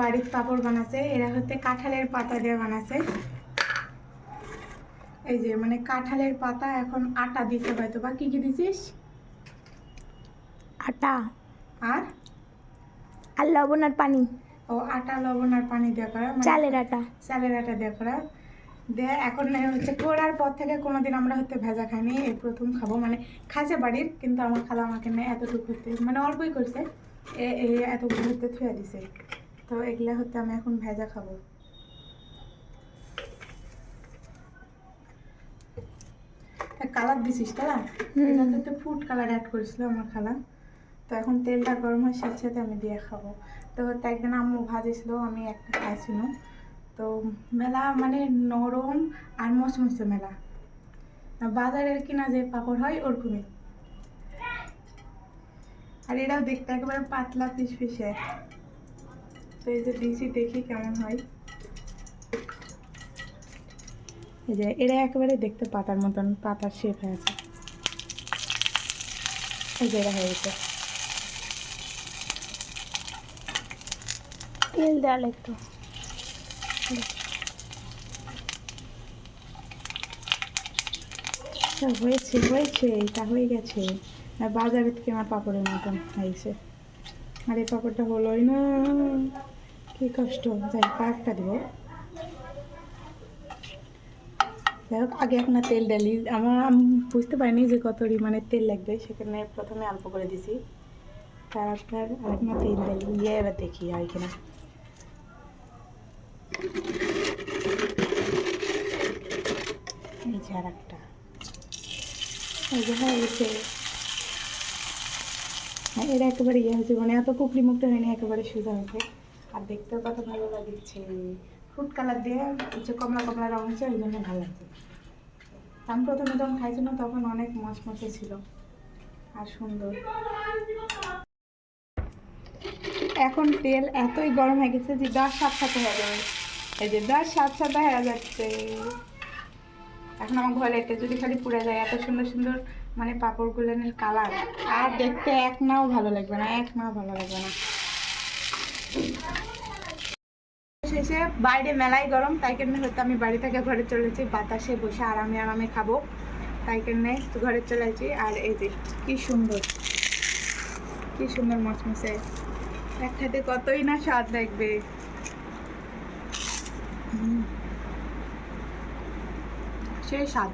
বাড়ির পাপড় বানাচ্ছে, এরা হচ্ছে কাঁঠালের পাতা দিয়ে বানাচ্ছে। এই যে মানে কাঁঠালের পাতা, এখন আটা দিতে হয়তো বা কি কি দিছিস? আটা আর আর লবণ আর পানি। ও আটা লবণ আর পানি দিয়ে করা, চালের আটা। চালের আটা দিয়ে করা। দিয়ে এখন হচ্ছে করার পর থেকে কোনোদিন আমরা হচ্ছে ভেজা খাইনি, এই প্রথম খাবো। মানে খাইছে বাড়ির, কিন্তু আমার খালা আমাকে নেই এতটুকু হতে, মানে অল্পই করছে, এতটুকু হতে থুয়ে দিছে। তো এগুলা হচ্ছে আমি এখন ভেজা খাবো। কালার দিছিস কালার, এটা তো ফুড কালার অ্যাড করেছিল আমার খালা। তো এখন তেলটা গরম হয়, সাথে সাথে আমি দিয়ে খাবো। তো একদিন আম্মু ভাজেছিল, আমি একটা খাইছিলাম। তো মেলা মানে নরম আর মচমচে মেলা, বাজারের কিনা যে পাপড় হয় ওরকমই। আর এটাও দেখতে একেবারে পাতলা পিস পিসে। তো এই যে দিয়েছি, দেখি কেমন হয়। এই যে এরা একেবারে দেখতে পাতার মতন, পাতার শেপ হয়ে আছে। এই যে এরা হয়ে গেছে। তেল দেওয়াল একটু। হয়েছে হয়েছে, এটা হয়ে গেছে। আর বাজারে থেকে আমার পাপড়ের মতন হয়েছে। আর এই পাপড়টা হলোই না, কি কষ্ট। যাই কয়েকটা দিব। যাই হোক, আগে এখন তেল ডালি। আমি বুঝতে পারিনি যে কত মানে তেল লাগবে, সেখানে প্রথমে অল্প করে দিছি। তারপর আরেকটা তেল ডালি, এবার দেখি হয় কিনা। এই যে আর একটা, এই যে হয়ে গেছে। এটা একেবারে হয়েছে, মানে এত কুকরি মুখটা হয়নি, একেবারে সোজা হয়েছে। আর দেখতেও কত ভালো লাগছে। ফুড কালার দিয়ে হচ্ছে কমলা কমলা রঙ হচ্ছে, ওই জন্য ভালো লাগছে। আমি প্রথমে যখন খাইছিলাম তখন অনেক মচমচে ছিল আর সুন্দর। এখন তেল এতই গরম হয়ে গেছে যে 10 সাথে হয়ে যাবে। এই যে 10 সাথে হয়ে যাচ্ছে। এখন আমার ঘরে একটা যদি খালি পুড়ে যায়, এত সুন্দর সুন্দর মানে পাঁপড়গুলোর কালার, আর দেখতে এক নাও ভালো লাগবে না, এক নাও ভালো লাগবে না। শেষে বাইরে মেলাই গরম, তাই জন্য হয়তো আমি বাড়ি থেকে ঘরে চলেছি, বাতাসে বসে আরামে আরামে খাবো, তাই জন্যে ঘরে চলেছি। আর এই যে কি সুন্দর, কি সুন্দর মচমচে, এক খাইতে কতই না স্বাদ লাগবে। সেই স্বাদ।